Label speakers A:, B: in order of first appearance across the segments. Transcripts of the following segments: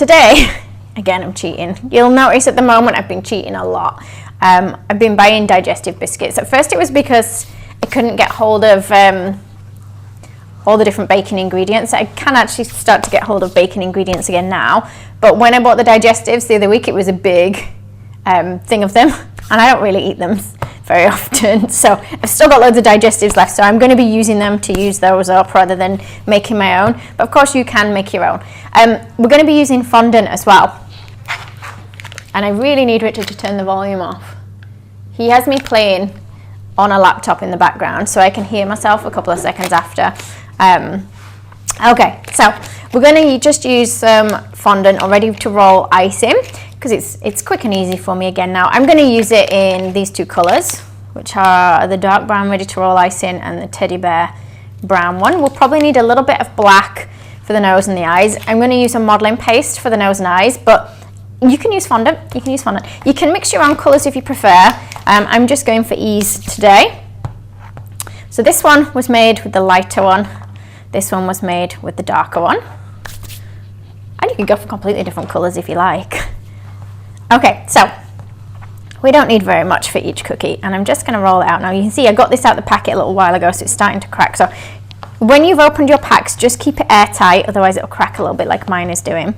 A: today, again, I'm cheating. You'll notice at the moment I've been cheating a lot. I've been buying digestive biscuits. At first it was because I couldn't get hold of all the different baking ingredients. I can actually start to get hold of baking ingredients again now, but when I bought the digestives the other week, it was a big thing of them, and I don't really eat them very often, so I've still got loads of digestives left, so I'm going to be using them to use those up rather than making my own. But of course you can make your own. We're going to be using fondant as well, and I really need Richard to turn the volume off. He has me playing on a laptop in the background, so I can hear myself a couple of seconds after. Okay, so we're going to just use some fondant or ready to roll icing, because it's quick and easy for me again now. I'm going to use it in these two colours, which are the dark brown ready to roll icing and the teddy bear brown one. We'll probably need a little bit of black for the nose and the eyes. I'm going to use a modelling paste for the nose and eyes, but you can use fondant. You can use fondant. You can mix your own colours if you prefer. I'm just going for ease today. So this one was made with the lighter one. This one was made with the darker one. And you can go for completely different colours if you like. Okay, so we don't need very much for each cookie, and I'm just going to roll it out now. You can see I got this out the packet a little while ago, so it's starting to crack. So when you've opened your packs, just keep it airtight, otherwise it'll crack a little bit like mine is doing.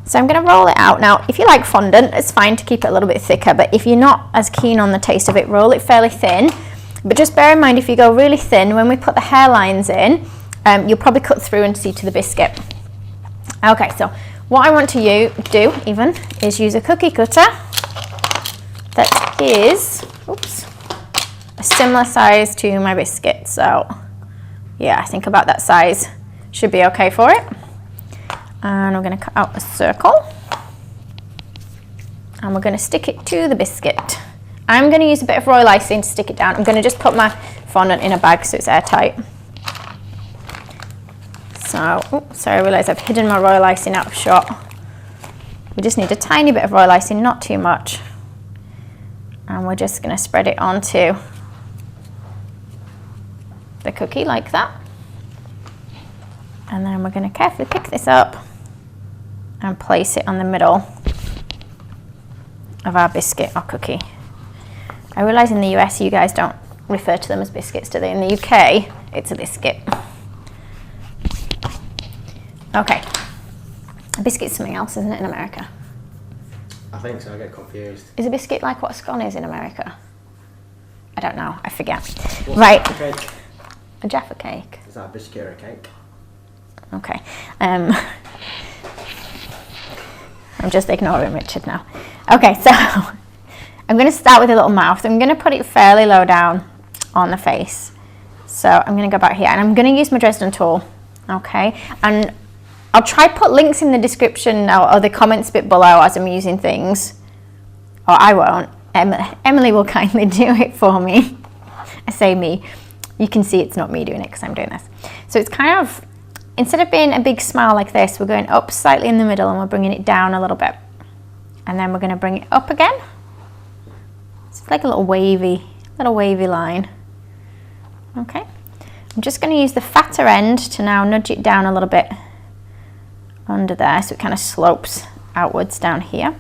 A: So I'm going to roll it out. Now, if you like fondant, it's fine to keep it a little bit thicker, but if you're not as keen on the taste of it, roll it fairly thin. But just bear in mind, if you go really thin, when we put the hairlines in, you'll probably cut through and see to the biscuit. Okay, so what I want to do even is use a cookie cutter that is, oops, a similar size to my biscuit. So yeah, I think about that size should be okay for it. And we're going to cut out a circle, and we're going to stick it to the biscuit. I'm going to use a bit of royal icing to stick it down. I'm going to just put my fondant in a bag so it's airtight. So, oops, sorry, I realise I've hidden my royal icing out of shot. We just need a tiny bit of royal icing, not too much. And we're just going to spread it onto the cookie like that. And then we're going to carefully pick this up and place it on the middle of our biscuit or cookie. I realise in the US you guys don't refer to them as biscuits, do they? In the UK, it's a biscuit. Okay. A biscuit's something else, isn't it, in America?
B: I think so, I get confused.
A: Is a biscuit like what a scone is in America? I don't know, I forget.
B: What's
A: right.
B: A cake?
A: A Jaffa cake.
B: Is that a biscuit or a cake?
A: Okay. I'm just ignoring Richard now. Okay, so I'm going to start with a little mouth. I'm going to put it fairly low down on the face. So I'm going to go back here, and I'm going to use my Dresden tool. Okay, and I'll try put links in the description or the comments bit below as I'm using things. Or I won't. Emily will kindly do it for me. I say me. You can see it's not me doing it because I'm doing this. So it's kind of, instead of being a big smile like this, we're going up slightly in the middle and we're bringing it down a little bit. And then we're going to bring it up again. It's like a little wavy line. Okay. I'm just going to use the fatter end to now nudge it down a little bit under there so it kind of slopes outwards down here.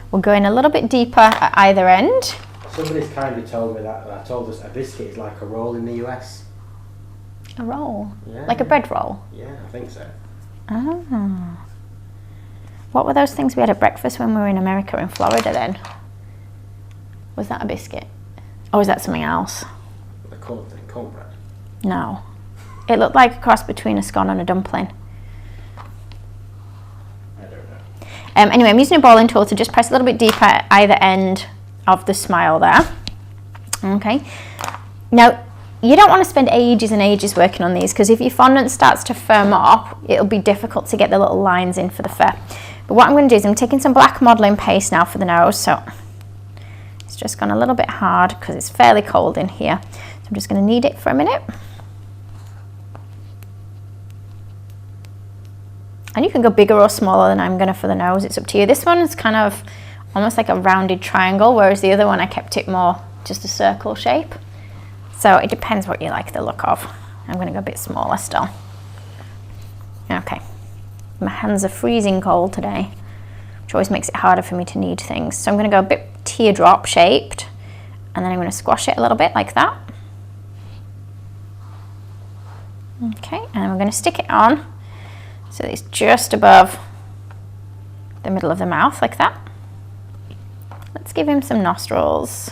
A: We're going a little bit deeper at either end.
B: Somebody's kindly told me that told us a biscuit is like a roll in the US.
A: A roll?
B: Yeah.
A: Like a bread roll?
B: Yeah, I think so.
A: Oh. What were those things we had at breakfast when we were in America, in Florida then? Was that a biscuit? Or was that something else?
B: The cornbread?
A: No. It looked like a cross between a scone and a dumpling.
B: I don't know.
A: Anyway, I'm using a balling tool to just press a little bit deeper at either end of the smile there. Okay. Now, you don't want to spend ages and ages working on these, because if your fondant starts to firm up, it'll be difficult to get the little lines in for the fur. But what I'm going to do is I'm taking some black modelling paste now for the nose. So it's just gone a little bit hard because it's fairly cold in here. So I'm just going to knead it for a minute. And you can go bigger or smaller than I'm going to for the nose. It's up to you. This one is kind of almost like a rounded triangle, whereas the other one I kept it more just a circle shape. So it depends what you like the look of. I'm going to go a bit smaller still. Okay. My hands are freezing cold today, which always makes it harder for me to knead things. So I'm going to go a bit teardrop shaped, and then I'm going to squash it a little bit like that. Okay, and we're going to stick it on so it's just above the middle of the mouth like that. Let's give him some nostrils.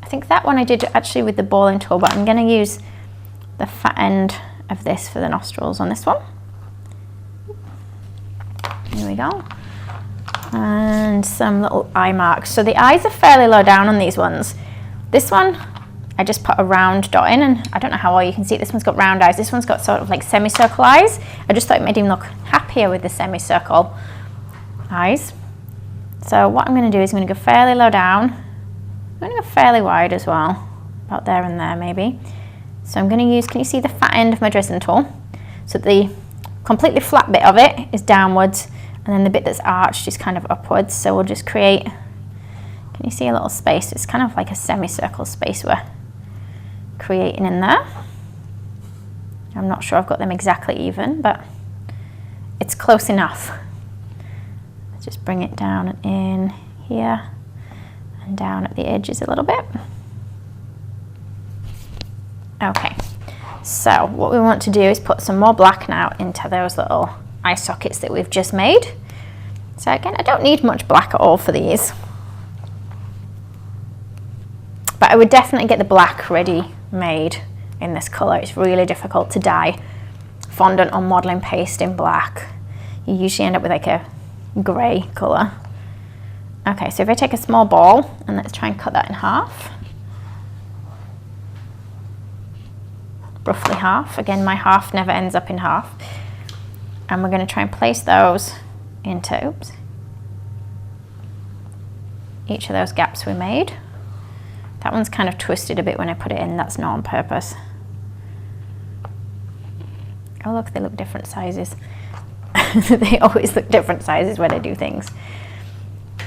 A: I think that one I did actually with the balling tool, but I'm going to use the fat end of this for the nostrils on this one. There we go. And some little eye marks. So the eyes are fairly low down on these ones. This one, I just put a round dot in, and I don't know how well you can see it. This one's got round eyes. This one's got sort of like semicircle eyes. I just thought it made him look happier with the semicircle eyes. So what I'm going to do is I'm going to go fairly low down. I'm going to go fairly wide as well, about there and there maybe. So I'm going to use, can you see the fat end of my drizzling tool? So the completely flat bit of it is downwards, and then the bit that's arched is kind of upwards. So we'll just create, can you see a little space? It's kind of like a semicircle space we're creating in there. I'm not sure I've got them exactly even, but it's close enough. Let's just bring it down and in here and down at the edges a little bit. Okay, so what we want to do is put some more black now into those little eye sockets that we've just made. So again, I don't need much black at all for these, but I would definitely get the black ready made in this colour. It's really difficult to dye fondant or modelling paste in black. You usually end up with like a grey colour. Okay, so if I take a small ball and let's try and cut that in half. Roughly half. Again, my half never ends up in half. And we're going to try and place those into, oops, each of those gaps we made. That one's kind of twisted a bit when I put it in. That's not on purpose. Oh look, they look different sizes. They always look different sizes when I do things.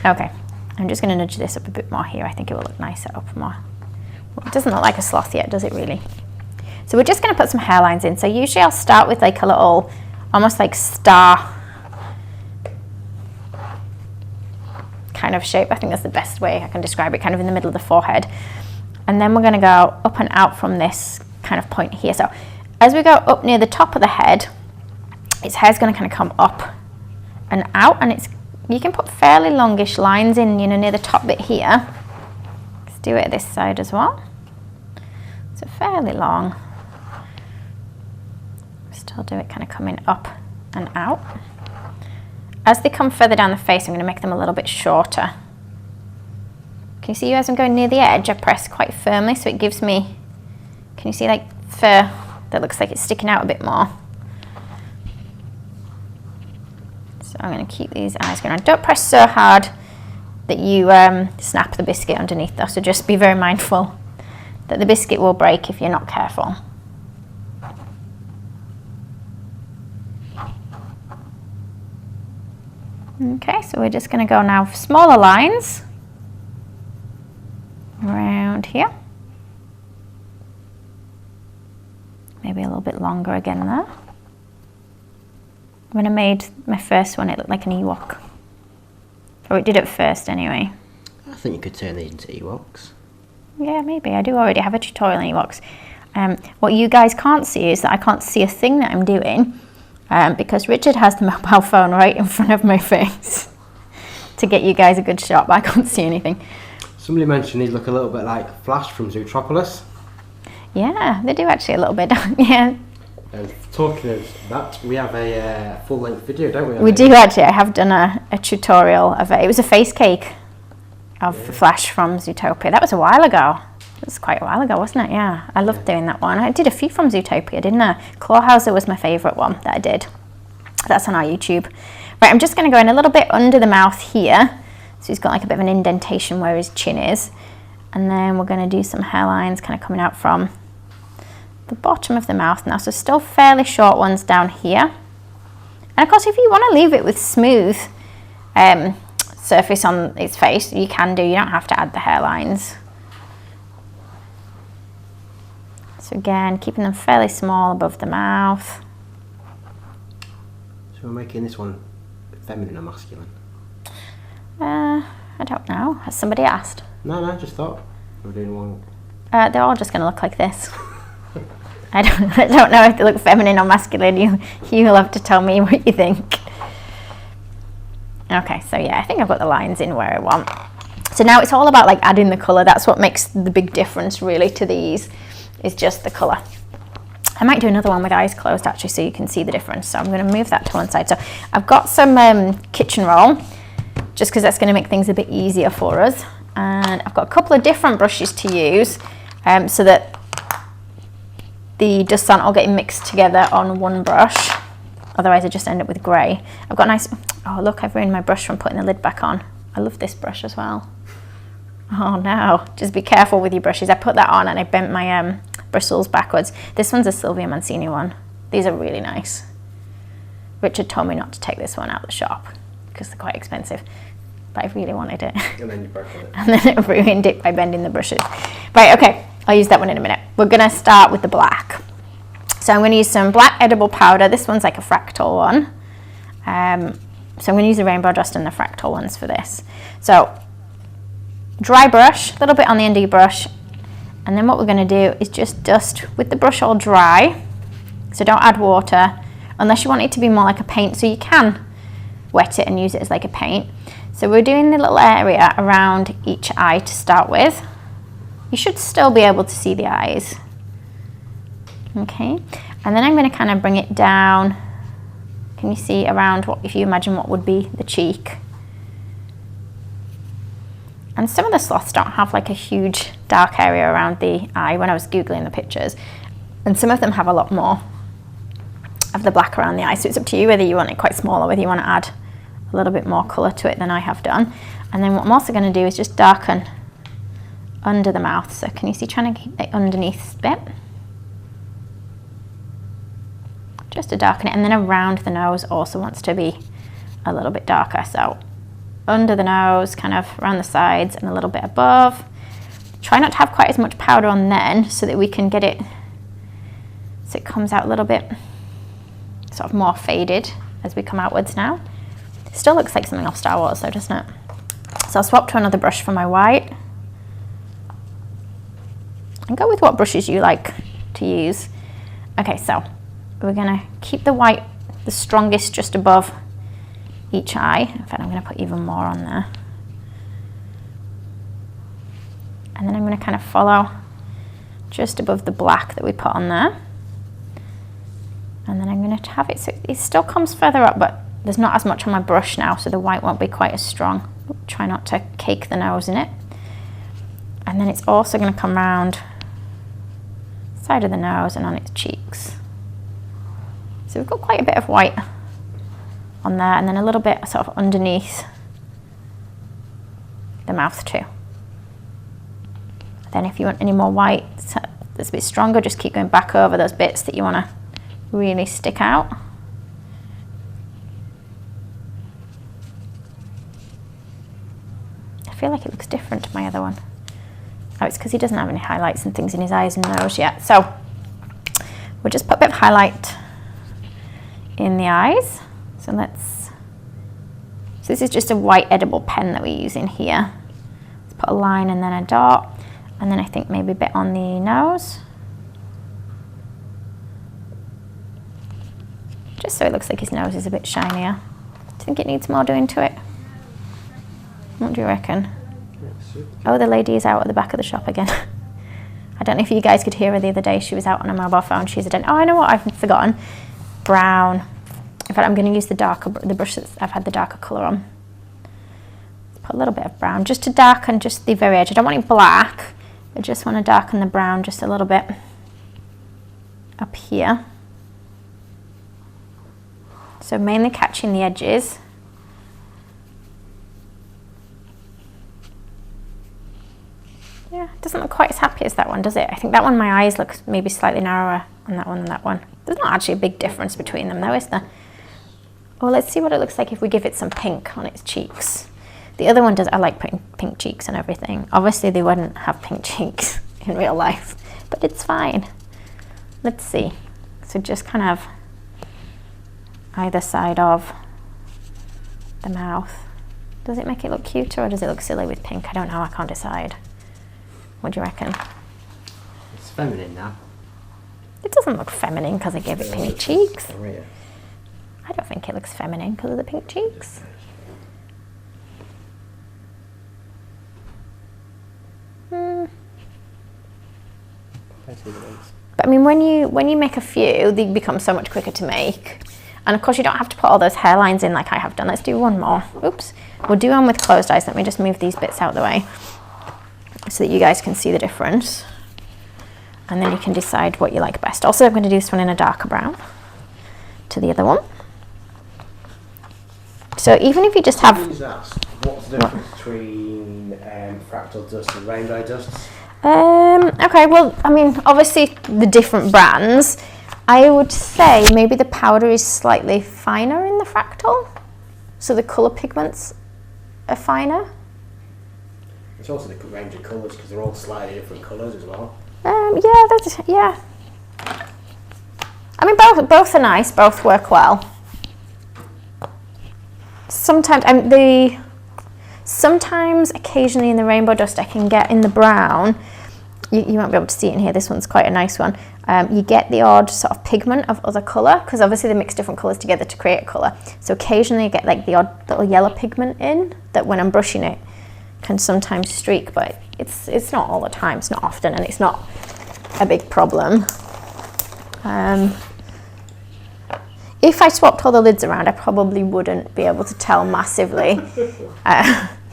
A: Okay, I'm just going to nudge this up a bit more here. I think it will look nicer up more. Well, it doesn't look like a sloth yet, does it really? So we're just going to put some hairlines in. So usually I'll start with like a little, almost like star kind of shape. I think that's the best way I can describe it, kind of in the middle of the forehead. And then we're going to go up and out from this kind of point here. So as we go up near the top of the head, its hair's going to kind of come up and out, and it's, you can put fairly longish lines in, you know, near the top bit here. Let's do it this side as well. So fairly long. Still do it kind of coming up and out. As they come further down the face, I'm going to make them a little bit shorter. Can you see as I'm going near the edge, I press quite firmly, so it gives me, can you see like fur that looks like it's sticking out a bit more? So I'm going to keep these eyes going on. Don't press so hard that you snap the biscuit underneath though, so just be very mindful that the biscuit will break if you're not careful. Okay, so we're just going to go now for smaller lines around here. Maybe a little bit longer again there. When I made my first one, it looked like an Ewok. Or it did at first anyway.
B: I think you could turn these into Ewoks.
A: Yeah, maybe. I do already have a tutorial on Ewoks. What you guys can't see is that I can't see a thing that I'm doing because Richard has the mobile phone right in front of my face to get you guys a good shot, but I can't see anything.
B: Somebody mentioned these look a little bit like Flash from Zootropolis.
A: Yeah, they do actually a little bit. Yeah.
B: And talking of that, we have a full-length video, don't we?
A: We do actually. I have done a tutorial of it. It was a face cake of Flash from Zootopia. That was a while ago. It was quite a while ago, wasn't it? Yeah, I loved doing that one. I did a few from Zootopia, didn't I? Clawhauser was my favourite one that I did. That's on our YouTube. Right, I'm just going to go in a little bit under the mouth here. So he's got like a bit of an indentation where his chin is. And then we're going to do some hairlines kind of coming out from the bottom of the mouth now. So still fairly short ones down here. And of course, if you want to leave it with smooth surface on its face, you can do. You don't have to add the hairlines. So again, keeping them fairly small above the mouth.
B: So we're making this one feminine or masculine?
A: I don't know. Has somebody asked?
B: No, just thought. We're doing one.
A: They're all just going to look like this. I don't know if they look feminine or masculine. You'll have to tell me what you think. Okay, so yeah, I think I've got the lines in where I want. So now it's all about like adding the colour. That's what makes the big difference really to these, is just the colour. I might do another one with eyes closed actually, so you can see the difference. So I'm going to move that to one side. So I've got some kitchen roll, just because that's going to make things a bit easier for us. And I've got a couple of different brushes to use, so that the dusts aren't all getting mixed together on one brush. Otherwise I just end up with grey. I've got a nice, oh look, I've ruined my brush from putting the lid back on. I love this brush as well. Oh no, just be careful with your brushes. I put that on and I bent my bristles backwards. This one's a Sylvia Mancini one. These are really nice. Richard told me not to take this one out of the shop because they're quite expensive, but I really wanted it.
B: And then you broke it.
A: And then it ruined it by bending the brushes. Right, okay, I'll use that one in a minute. We're gonna start with the black. So I'm gonna use some black edible powder. This one's like a fractal one. So I'm gonna use the rainbow dust and the fractal ones for this. So dry brush, a little bit on the end of your brush. And then what we're gonna do is just dust with the brush all dry. So don't add water unless you want it to be more like a paint. So you can wet it and use it as like a paint. So we're doing the little area around each eye to start with. You should still be able to see the eyes. Okay, and then I'm going to kind of bring it down. Can you see around what, if you imagine what would be the cheek? And some of the sloths don't have like a huge dark area around the eye when I was Googling the pictures. And some of them have a lot more of the black around the eye. So it's up to you whether you want it quite small or whether you want to add a little bit more colour to it than I have done. And then what I'm also going to do is just darken under the mouth. So can you see, trying to keep the underneath bit? Just to darken it. And then around the nose also wants to be a little bit darker. So under the nose, kind of around the sides and a little bit above. Try not to have quite as much powder on then so that we can get it so it comes out a little bit sort of more faded as we come outwards now. Still looks like something off Star Wars though, doesn't it? So I'll swap to another brush for my white. And go with what brushes you like to use. Okay, so we're gonna keep the white the strongest just above each eye. In fact, I'm gonna put even more on there. And then I'm gonna kind of follow just above the black that we put on there. And then I'm gonna have it so it still comes further up, but there's not as much on my brush now, so the white won't be quite as strong. Try not to cake the nose in it. And then it's also gonna come round side of the nose and on its cheeks. So we've got quite a bit of white on there, and then a little bit sort of underneath the mouth too. Then if you want any more white that's a bit stronger, just keep going back over those bits that you want to really stick out. I feel like it looks different to my other one. Oh, it's because he doesn't have any highlights and things in his eyes and nose yet. So we'll just put a bit of highlight in the eyes. So this is just a white edible pen that we use in here. Let's put a line and then a dot. And then I think maybe a bit on the nose. Just so it looks like his nose is a bit shinier. Do you think it needs more doing to it? What do you reckon? Oh, the lady is out at the back of the shop again. I don't know if you guys could hear her the other day. She was out on a mobile phone. She's a oh, I know what I've forgotten. Brown. In fact, I'm going to use the brush that I've had the darker colour on. Let's put a little bit of brown just to darken just the very edge. I don't want it black. I just want to darken the brown just a little bit up here. So mainly catching the edges. Yeah, it doesn't look quite as happy as that one, does it? I think that one, my eyes look maybe slightly narrower on that one than that one. There's not actually a big difference between them though, is there? Well, let's see what it looks like if we give it some pink on its cheeks. The other one does, I like putting pink cheeks and everything. Obviously they wouldn't have pink cheeks in real life, but it's fine. Let's see. So just kind of either side of the mouth. Does it make it look cuter or does it look silly with pink? I don't know, I can't decide. What do you reckon?
B: It's feminine now.
A: It doesn't look feminine because I gave it pink cheeks.
B: Rear.
A: I don't think it looks feminine because of the pink cheeks. But I mean, when you make a few, they become so much quicker to make. And of course, you don't have to put all those hairlines in like I have done. Let's do one more. Oops. We'll do one with closed eyes. Let me just move these bits out of the way so that you guys can see the difference. And then you can decide what you like best. Also, I'm going to do this one in a darker brown to the other one. So even if you just have...
B: What's the difference between fractal dust and rainbow dust?
A: Okay, well, I mean, obviously the different brands. I would say maybe the powder is slightly finer in the fractal. So the colour pigments are finer.
B: It's also the range of colours because they're all slightly different colours as well.
A: Yeah. I mean, both are nice. Both work well. Sometimes, occasionally in the rainbow dust, I can get in the brown. You won't be able to see it in here. This one's quite a nice one. You get the odd sort of pigment of other colour because obviously they mix different colours together to create a colour. So occasionally you get like the odd little yellow pigment in that when I'm brushing it can sometimes streak, but it's not all the time. It's not often, and it's not a big problem. If I swapped all the lids around, I probably wouldn't be able to tell massively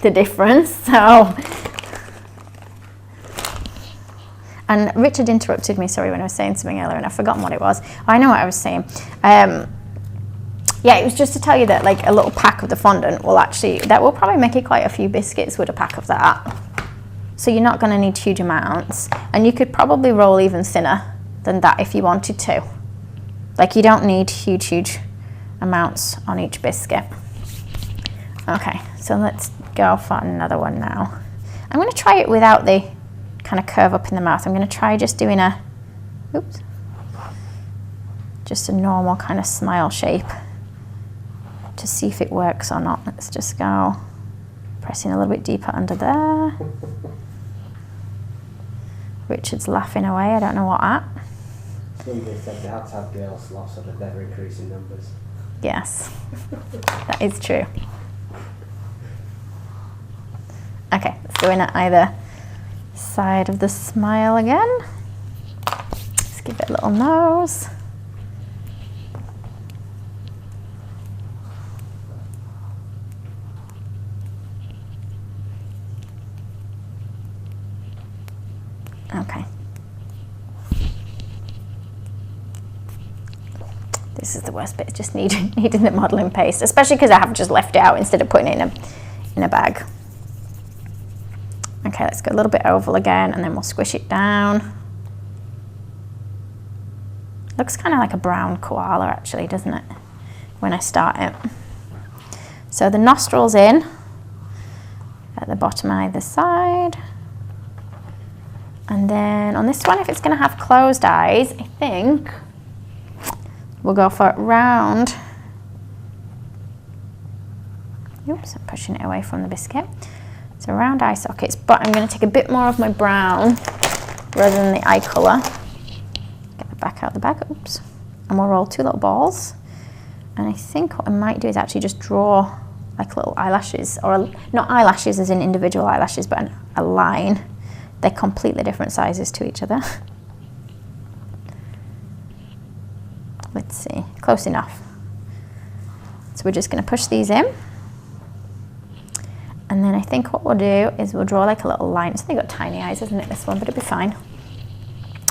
A: the difference. So, and Richard interrupted me, sorry, when I was saying something earlier, and I've forgotten what it was. I know what I was saying. Yeah, it was just to tell you that like a little pack of the fondant will probably make it quite a few biscuits with a pack of that. So you're not going to need huge amounts, and you could probably roll even thinner than that if you wanted to. Like you don't need huge amounts on each biscuit. Okay, so let's go for another one now. I'm going to try it without the kind of curve up in the mouth. I'm going to try just doing just a normal kind of smile shape to see if it works or not. Let's just go pressing a little bit deeper under there. Richard's laughing away, I don't know what at.
B: Somebody said they had to have girl sloths so they're never increasing numbers.
A: Yes, that is true. Okay, let's go in at either side of the smile again. Let's give it a little nose. Okay. This is the worst bit, just needing the modelling paste, especially because I have just left it out instead of putting it in a bag. Okay, let's go a little bit oval again, and then we'll squish it down. Looks kind of like a brown koala actually, doesn't it, when I start it. So the nostrils in at the bottom either side. And then on this one, if it's going to have closed eyes, I think we'll go for round. Oops, I'm pushing it away from the biscuit. So round eye sockets, but I'm going to take a bit more of my brown rather than the eye colour. Get the back out of the bag, oops. And we'll roll two little balls. And I think what I might do is actually just draw like little eyelashes, or not eyelashes as in individual eyelashes, but a line. They're completely different sizes to each other. Let's see, close enough. So we're just going to push these in. And then I think what we'll do is we'll draw like a little line. It's only got tiny eyes, isn't it, this one, but it'll be fine.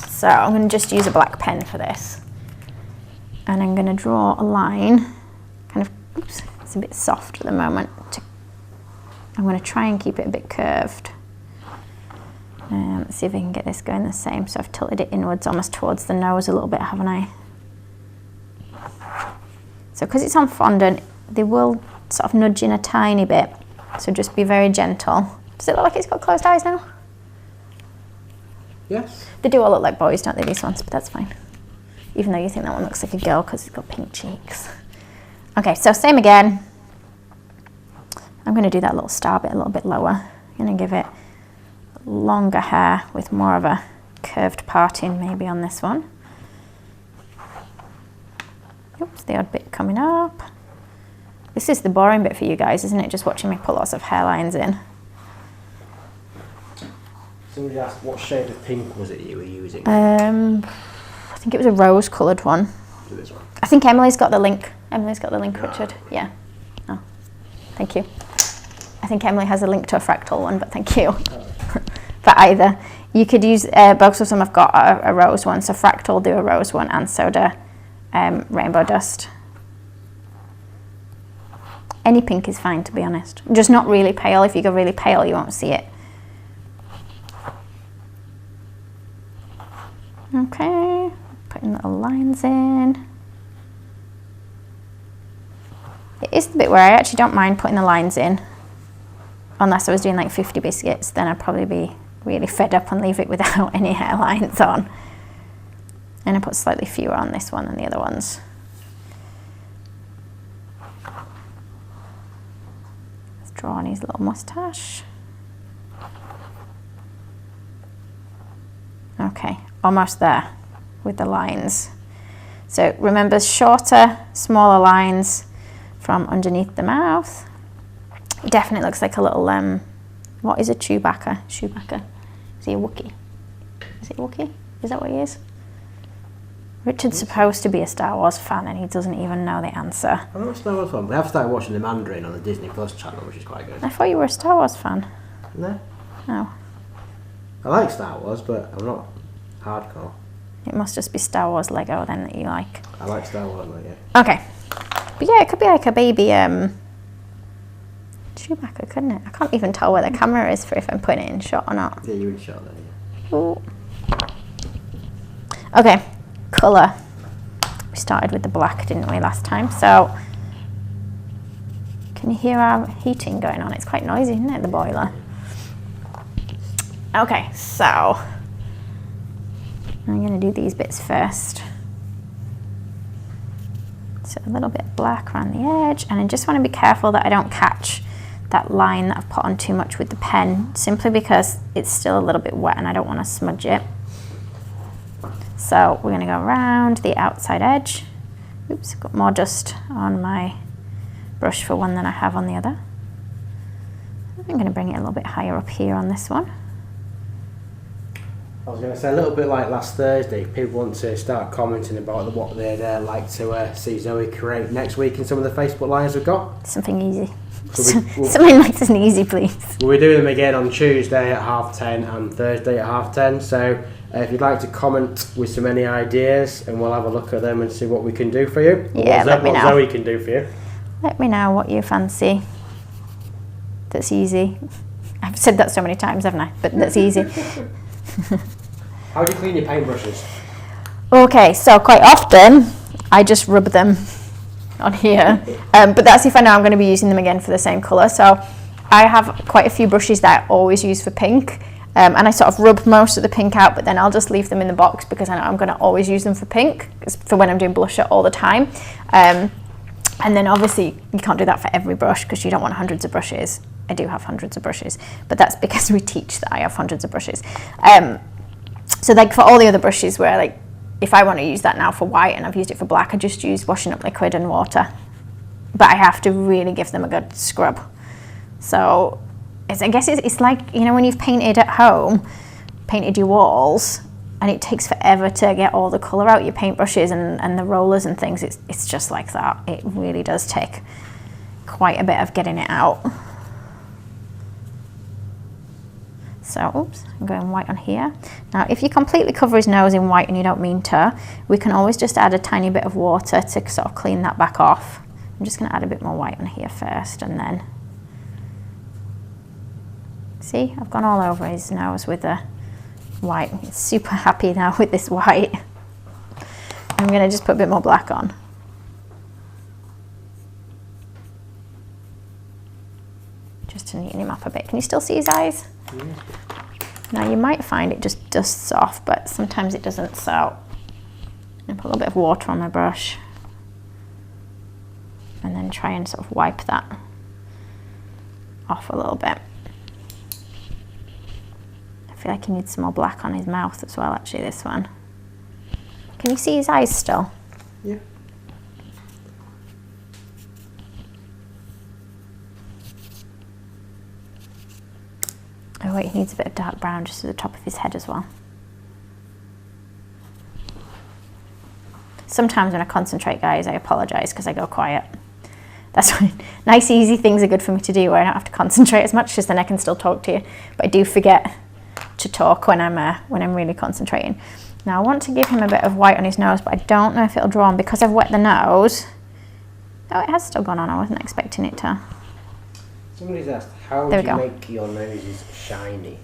A: So I'm going to just use a black pen for this. And I'm going to draw a line, kind of, oops, it's a bit soft at the moment. I'm going to try and keep it a bit curved. Let's see if I can get this going the same. So I've tilted it inwards almost towards the nose a little bit, haven't I? So because it's on fondant, they will sort of nudge in a tiny bit. So just be very gentle. Does it look like it's got closed eyes now?
B: Yes.
A: They do all look like boys, don't they, these ones? But that's fine. Even though you think that one looks like a girl because it's got pink cheeks. Okay, so same again. I'm going to do that little star bit a little bit lower. I'm going to give it longer hair with more of a curved parting maybe on this one. Oops, the odd bit coming up. This is the boring bit for you guys, isn't it? Just watching me put lots of hairlines in.
B: Somebody asked what shade of pink was it you were using?
A: I think it was a rose coloured one.
B: This one.
A: I think Emily's got the link. Emily's got the link, Richard. Yeah. Oh, thank you. I think Emily has a link to a fractal one, but thank you. For either. You could use, both of them have got a rose one, so fractal do a rose one and soda rainbow dust. Any pink is fine, to be honest. Just not really pale. If you go really pale, you won't see it. Okay, putting little lines in. It is the bit where I actually don't mind putting the lines in. Unless I was doing like 50 biscuits, then I'd probably be really fed up and leave it without any hairlines on. And I put slightly fewer on this one than the other ones. Let's draw on his little moustache. Okay, almost there with the lines. So remember, shorter, smaller lines from underneath the mouth. It definitely looks like a little, what is a Chewbacca? Chewbacca. Is he a Wookiee? Is it a Wookiee? Is that what he is? Richard's supposed to be a Star Wars fan and he doesn't even know the answer.
B: I'm not a Star Wars fan, but I've started watching The Mandarin on the Disney Plus channel, which is quite good.
A: I thought you were a Star Wars fan.
B: No.
A: Oh.
B: I like Star Wars, but I'm not hardcore.
A: It must just be Star Wars Lego then that you like.
B: I like Star Wars, Lego.
A: Okay. But yeah, it could be like a baby Chewbacca, couldn't it? I can't even tell where the camera is for if I'm putting it in shot or not.
B: Yeah, you're in shot then, yeah.
A: Ooh. Okay, colour. We started with the black, didn't we, last time? So, can you hear our heating going on? It's quite noisy, isn't it, the boiler? Okay, so I'm going to do these bits first. So a little bit black around the edge, and I just want to be careful that I don't catch that line that I've put on too much with the pen, simply because it's still a little bit wet and I don't want to smudge it. So we're going to go around the outside edge. Oops, I've got more dust on my brush for one than I have on the other. I'm going to bring it a little bit higher up here on this one.
B: I was going to say, a little bit like last Thursday, people want to start commenting about what they'd like to see Zoe create next week in some of the Facebook Lives we've got.
A: Something easy.
B: So
A: something nice and easy, please.
B: We'll be doing them again on Tuesday at 10:30 and Thursday at 10:30. So if you'd like to comment with some any ideas, and we'll have a look at them and see what we can do for you.
A: Yeah, let me know.
B: What Zoe can do for you.
A: Let me know what you fancy. That's easy. I've said that so many times, haven't I? But that's easy.
B: How do you clean your paintbrushes?
A: Okay, so quite often I just rub them on here, but that's if I know I'm going to be using them again for the same colour. So I have quite a few brushes that I always use for pink, and I sort of rub most of the pink out, but then I'll just leave them in the box because I know I'm going to always use them for pink, for when I'm doing blusher all the time. And then obviously you can't do that for every brush because you don't want hundreds of brushes. I do have hundreds of brushes, but that's because we teach that I have hundreds of brushes. So like for all the other brushes where like, if I want to use that now for white and I've used it for black, I just use washing up liquid and water. But I have to really give them a good scrub. So I guess it's like, you know, when you've painted at home, painted your walls, and it takes forever to get all the colour out your paintbrushes and the rollers and things. It's just like that. It really does take quite a bit of getting it out. So, oops, I'm going white on here. Now, if you completely cover his nose in white and you don't mean to, we can always just add a tiny bit of water to sort of clean that back off. I'm just going to add a bit more white on here first, and then, see, I've gone all over his nose with the white. He's super happy now with this white. I'm going to just put a bit more black on. Just to neaten him up a bit. Can you still see his eyes? Yeah. Now you might find it just dusts off, but sometimes it doesn't, so I'm going to put a little bit of water on my brush. And then try and sort of wipe that off a little bit. I feel like he needs some more black on his mouth as well, actually, this one. Can you see his eyes still?
B: Yeah.
A: Oh wait, he needs a bit of dark brown just at the top of his head as well. Sometimes when I concentrate, guys, I apologise because I go quiet. That's why nice, easy things are good for me to do where I don't have to concentrate as much, because then I can still talk to you. But I do forget to talk when I'm really concentrating. Now I want to give him a bit of white on his nose, but I don't know if it'll draw on because I've wet the nose. Oh, it has still gone on. I wasn't expecting it to.
B: Somebody's asked, how do you make your noses shiny?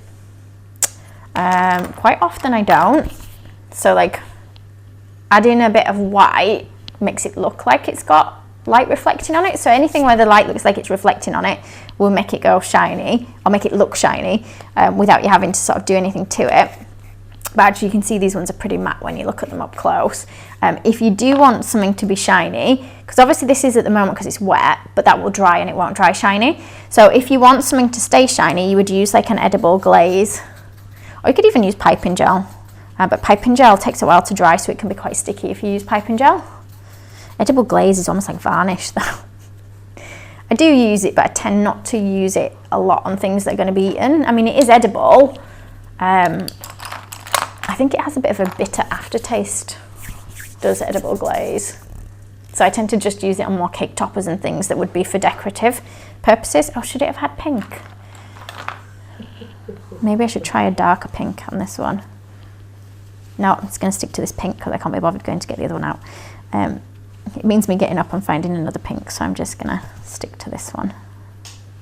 A: Quite often I don't. So like adding a bit of white makes it look like it's got light reflecting on it. So anything where the light looks like it's reflecting on it will make it go shiny, or make it look shiny, without you having to sort of do anything to it. But actually you can see these ones are pretty matte when you look at them up close. If you do want something to be shiny, because obviously this is at the moment because it's wet, but that will dry and it won't dry shiny. So if you want something to stay shiny, you would use like an edible glaze, or you could even use piping gel. But piping gel takes a while to dry, so it can be quite sticky if you use piping gel. Edible glaze is almost like varnish though. I do use it, but I tend not to use it a lot on things that are going to be eaten. I mean, it is edible. I think it has a bit of a bitter aftertaste, does edible glaze. So I tend to just use it on more cake toppers and things that would be for decorative purposes. Oh, should it have had pink? Maybe I should try a darker pink on this one. No, I'm just going to stick to this pink because I can't be bothered going to get the other one out. It means me getting up and finding another pink, so I'm just going to stick to this one.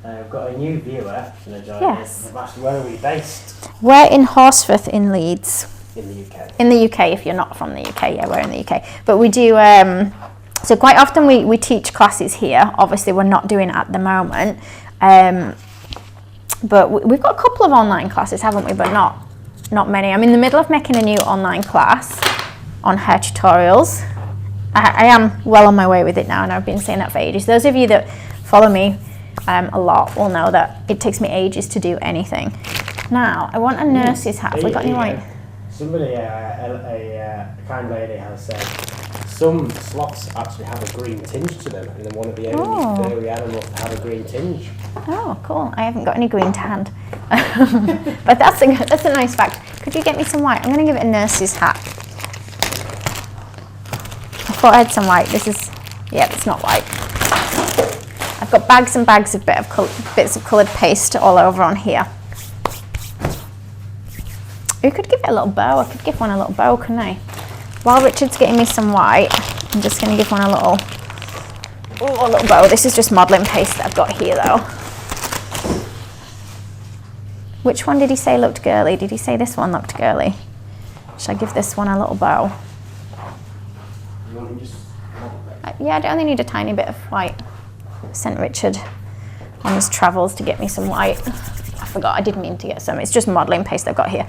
B: I've got a new viewer.
A: Yes.
B: Where are we based?
A: We're in Horsforth in Leeds.
B: In the UK.
A: In the UK, if you're not from the UK, yeah, we're in the UK. But we do, so quite often we teach classes here. Obviously, we're not doing it at the moment. But we've got a couple of online classes, haven't we? But not many. I'm in the middle of making a new online class on hair tutorials. I am well on my way with it now, and I've been saying that for ages. Those of you that follow me a lot will know that it takes me ages to do anything. Now, I want a nurse's hat. Have we got any white?
B: Somebody, a kind lady has said, some sloths actually have a green tinge to them, and they're one of the only furry animals to have a green tinge.
A: Oh, cool. I haven't got any green to hand. But that's a nice fact. Could you get me some white? I'm going to give it a nurse's hat. I thought I had some white. This is, yeah, it's not white. I've got bags and bags of bits of coloured paste all over on here. You could give it a little bow. I could give one a little bow, couldn't I? While Richard's getting me some white, I'm just going to give one a little bow. This is just modelling paste that I've got here, though. Which one did he say looked girly? Did he say this one looked girly? Should I give this one a little bow? Yeah, I only need a tiny bit of white. I sent Richard on his travels to get me some white. I forgot, I didn't mean to get some. It's just modelling paste I've got here.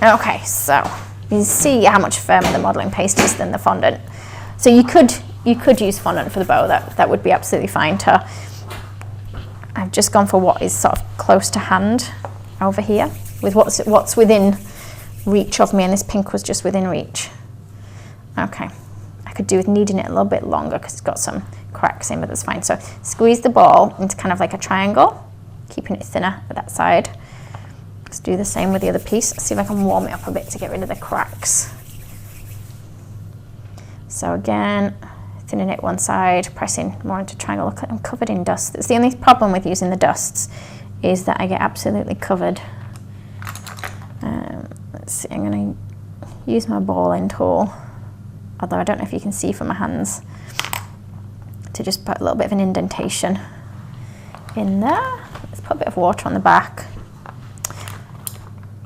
A: Okay, so you see how much firmer the modelling paste is than the fondant. So you could use fondant for the bow. That would be absolutely fine too. I've just gone for what is sort of close to hand over here, with what's within reach of me, and this pink was just within reach. Okay, I could do with kneading it a little bit longer because it's got some cracks in, but that's fine. So squeeze the ball into kind of like a triangle, keeping it thinner at that side. Let's do the same with the other piece. See if I can warm it up a bit to get rid of the cracks. So again, thinning it one side, pressing more into triangle. Look, I'm covered in dust. It's the only problem with using the dusts is that I get absolutely covered. Let's see, I'm going to use my balling tool, although I don't know if you can see from my hands, to just put a little bit of an indentation in there. Let's put a bit of water on the back.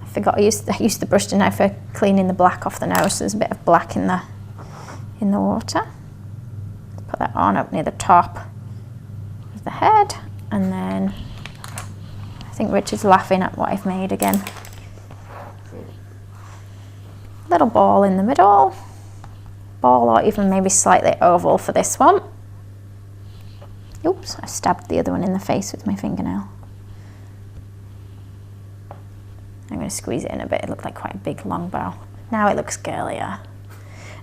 A: I forgot I used the brush, didn't I, for cleaning the black off the nose. So there's a bit of black in the water. Let's put that on up near the top of the head, and then I think Richard's laughing at what I've made again. Little ball in the middle, ball or even maybe slightly oval for this one. Oops, I stabbed the other one in the face with my fingernail. I'm going to squeeze it in a bit. It looked like quite a big long bow. Now it looks girlier.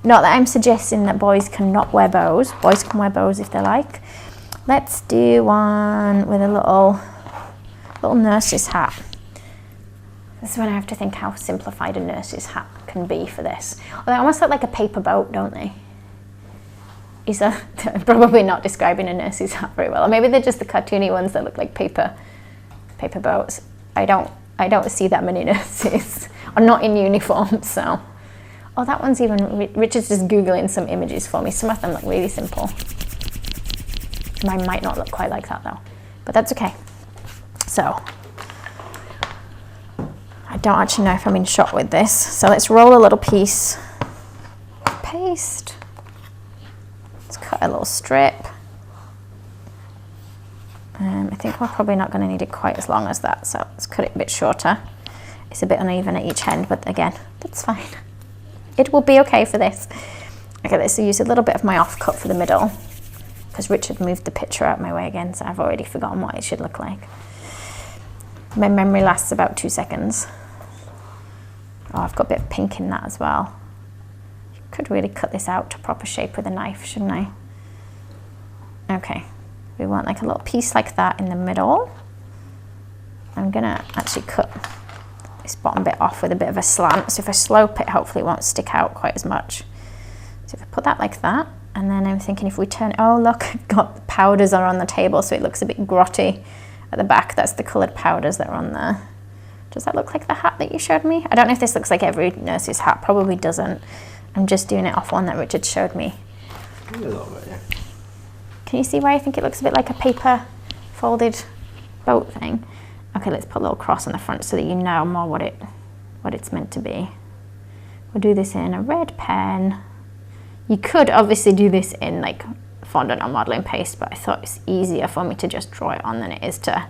A: Not that I'm suggesting that boys cannot wear bows. Boys can wear bows if they like. Let's do one with a little nurse's hat. This is when I have to think how simplified a nurse's hat can be for this. Well, they almost look like a paper boat, don't they? I'm probably not describing a nurse's hat very well. Or maybe they're just the cartoony ones that look like paper boats. I don't see that many nurses. Or not in uniform, so. Oh, that one's even, Richard's just Googling some images for me. Some of them look really simple. Mine might not look quite like that though, but that's okay. So, I don't actually know if I'm in shot with this. So let's roll a little piece of paste. Let's cut a little strip. I think we're probably not going to need it quite as long as that, so let's cut it a bit shorter. It's a bit uneven at each end, but again, that's fine. It will be okay for this. Okay, let's use a little bit of my offcut for the middle, because Richard moved the picture out my way again, so I've already forgotten what it should look like. My memory lasts about 2 seconds. Oh, I've got a bit of pink in that as well. Could really cut this out to proper shape with a knife, shouldn't I? Okay, we want like a little piece like that in the middle. I'm gonna actually cut this bottom bit off with a bit of a slant, so if I slope it, hopefully it won't stick out quite as much. So if I put that like that, and then I'm thinking if we turn, oh look, got the powders are on the table, so it looks a bit grotty at the back. That's the coloured powders that are on there. Does that look like the hat that you showed me? I don't know if this looks like every nurse's hat, probably doesn't. I'm just doing it off one that Richard showed me.
B: A little bit, yeah.
A: Can you see why I think it looks a bit like a paper folded boat thing? Okay, let's put a little cross on the front so that you know more what it's meant to be. We'll do this in a red pen. You could obviously do this in like fondant or modelling paste, but I thought it's easier for me to just draw it on than it is to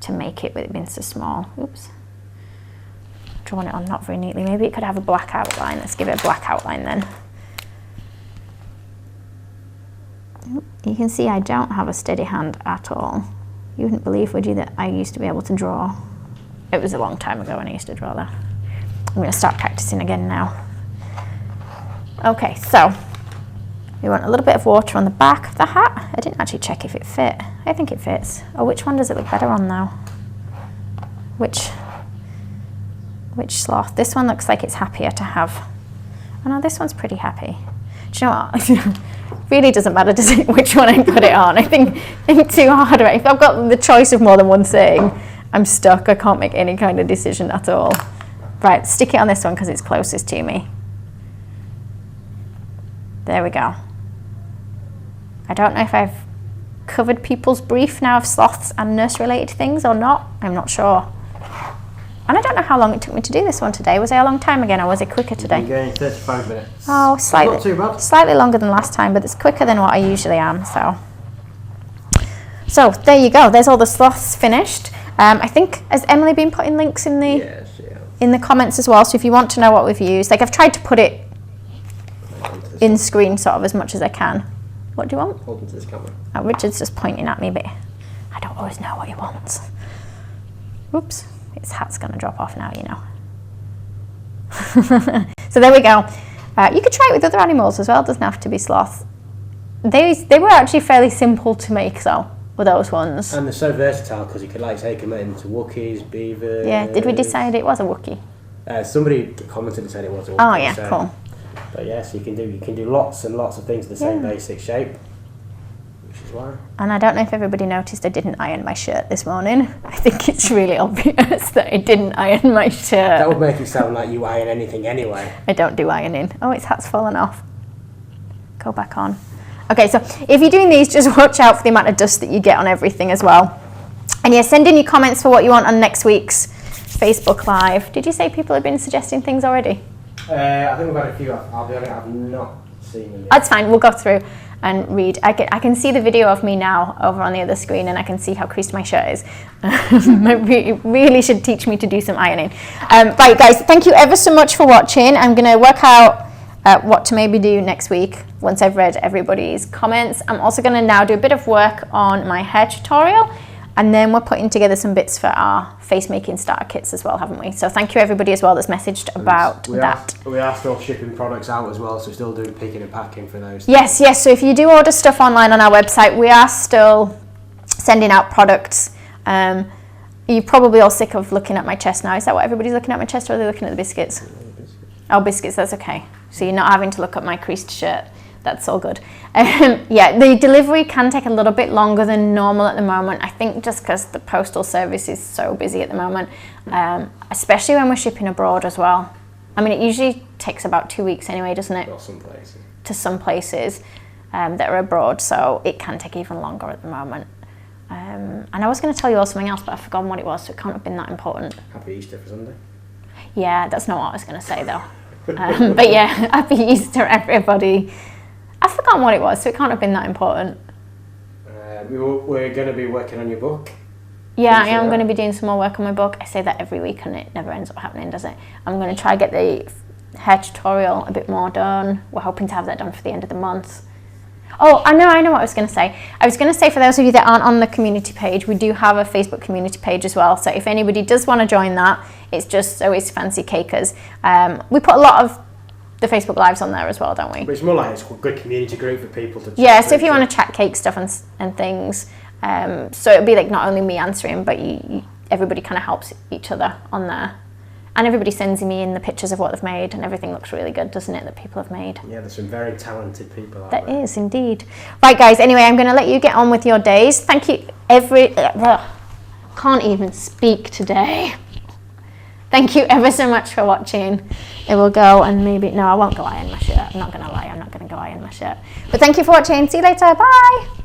A: make it with it being so small. Oops. Drawn it on not very neatly. Maybe it could have a black outline. Let's give it a black outline then. You can see I don't have a steady hand at all. You wouldn't believe, would you, that I used to be able to draw. It was a long time ago when I used to draw that. I'm going to start practicing again now. Okay, so we want a little bit of water on the back of the hat. I didn't actually check if it fit. I think it fits. Oh, which one does it look better on now? Which sloth? This one looks like it's happier to have. Oh no, this one's pretty happy. Do you know what? Really doesn't matter, does it, which one I put it on? I think too hard. Right? If I've got the choice of more than one thing, I'm stuck. I can't make any kind of decision at all. Right, stick it on this one because it's closest to me. There we go. I don't know if I've covered people's brief now of sloths and nurse-related things or not. I'm not sure. And I don't know how long it took me to do this one today. Was it a long time again or was it quicker today?
B: You're going 35 minutes.
A: Oh, slightly.
B: Not too bad.
A: Slightly longer than last time, but it's quicker than what I usually am. So there you go. There's all the sloths finished. I think, has Emily been putting links in the comments as well? So if you want to know what we've used, like I've tried to put it in screen sort of as much as I can. What do you want?
B: Hold into this camera.
A: Oh, Richard's just pointing at me, but I don't always know what he wants. Oops, his hat's gonna drop off now, you know. So there we go. You could try it with other animals as well. It doesn't have to be sloth. They were actually fairly simple to make though, with those ones.
B: And they're so versatile because you could like take them into Wookiees, beavers.
A: Yeah, did we decide it was a Wookiee?
B: Somebody commented and said it was a Wookiee.
A: Oh yeah, so. Cool.
B: But yes, you can do lots and lots of things in the same basic shape, which is why.
A: And I don't know if everybody noticed I didn't iron my shirt this morning. I think it's really obvious that I didn't iron my shirt.
B: That would make it sound like you iron anything anyway.
A: I don't do ironing. Oh, its hat's fallen off. Go back on. Okay, so if you're doing these, just watch out for the amount of dust that you get on everything as well. And yeah, send in your comments for what you want on next week's Facebook Live. Did you say people have been suggesting things already?
B: I think we've had a few. I'll be honest, I've not seen them yet.
A: That's fine, we'll go through and read. I can see the video of me now over on the other screen and I can see how creased my shirt is. It really should teach me to do some ironing. Right guys, thank you ever so much for watching. I'm going to work out what to maybe do next week once I've read everybody's comments. I'm also going to now do a bit of work on my hair tutorial, and then we're putting together some bits for our face making starter kits as well, haven't we? So thank you everybody as well that's messaged about that.
B: We are still shipping products out as well, so we're still doing picking and packing for those.
A: Yes, so if you do order stuff online on our website, we are still sending out products. You're probably all sick of looking at my chest now. Is that what everybody's looking at, my chest, or are they looking at the biscuits? Oh, biscuits, that's okay. So you're not having to look at my creased shirt. That's all good. Yeah, the delivery can take a little bit longer than normal at the moment. I think just because the postal service is so busy at the moment, especially when we're shipping abroad as well. I mean, it usually takes about 2 weeks anyway, doesn't it?
B: Well, some places.
A: To some places that are abroad, so it can take even longer at the moment. And I was going to tell you all something else, but I've forgotten what it was, so it can't have been that important.
B: Happy Easter for Sunday.
A: Yeah, that's not what I was going to say though. But yeah, happy Easter everybody. I've forgotten what it was, so it can't have been that important.
B: We're going to be working on your book.
A: Yeah, I am going to be doing some more work on my book. I say that every week and it never ends up happening, does it? I'm going to try get the hair tutorial a bit more done. We're hoping to have that done for the end of the month. Oh, I know what I was going to say. I was going to say, for those of you that aren't on the community page, we do have a Facebook community page as well. So if anybody does want to join that, it's just Zoe's Fancy Cakers. We put a lot of the Facebook Lives on there as well, don't we?
B: But it's more like it's a good community group for people to chat.
A: Yeah, so if you want to chat cake stuff and things, so it'll be like not only me answering, but everybody kind of helps each other on there. And everybody sends me in the pictures of what they've made, and everything looks really good, doesn't it, that people have made? Yeah,
B: there's some very talented people out
A: there. There is, indeed. Right, guys, anyway, I'm going to let you get on with your days. Thank you, can't even speak today. Thank you ever so much for watching. It will go and no, I won't go iron my shirt. I'm not going to lie, I'm not going to go iron my shirt. But thank you for watching. See you later. Bye.